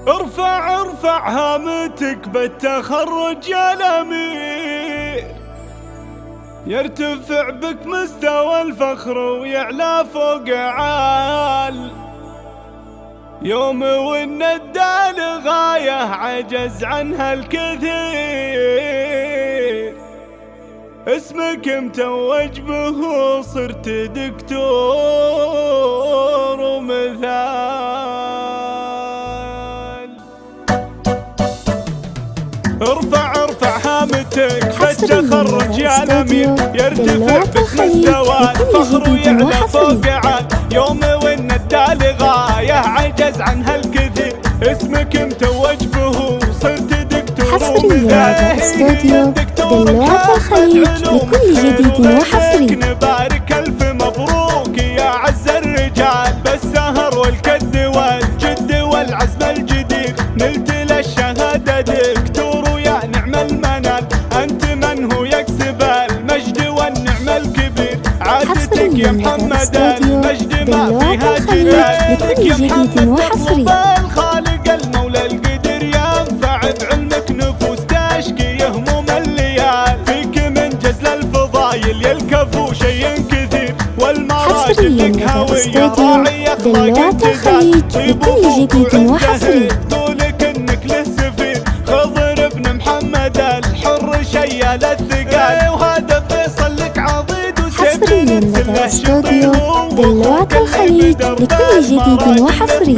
ارفع ارفع هامتك بالتخرج يا الأمير، يرتفع بك مستوى الفخر ويعلى فوق عال. يوم والندى لغاية عجز عنها الكثير، اسمك متوج به صرت دكتور ومثال. ارفع ارفع هامتك بالتخرج يا الأمير، يرتفع بك مستوى الفخر ويعلى فوق عال. يوم والندى لغاية عجز عنها الكثير، اسمك متوج به صرت دكتور ومثال. استوديو دلوعة الخليج لكل جديد وحصري. نبارك ألف مبروك يا عز الرجال، بالسهر والكد والجد والعزم الجديد، نلت للشهادة دكتور ويا نعم المنال. أنت من هو يكسب المجد والنعم الكبير، عادتك يا محمد المجد ما فيها جدال. لكل جديد وحصري. الخالق المولى القدير ينفع بعلمك نفوس تشكي هموم الليال. فيك من جزل الفضايل يلكفوا شيء كثير، والمراجل لك هاوية راعي اخلاق الخليج لكل جديد وحصري. طولك انك له سفير، خضر ابن محمد الحر شيال الثقال. وهذا فيصل لك عضيد وسيف استوديو دلوعة الخليج لكل جديد وحصري.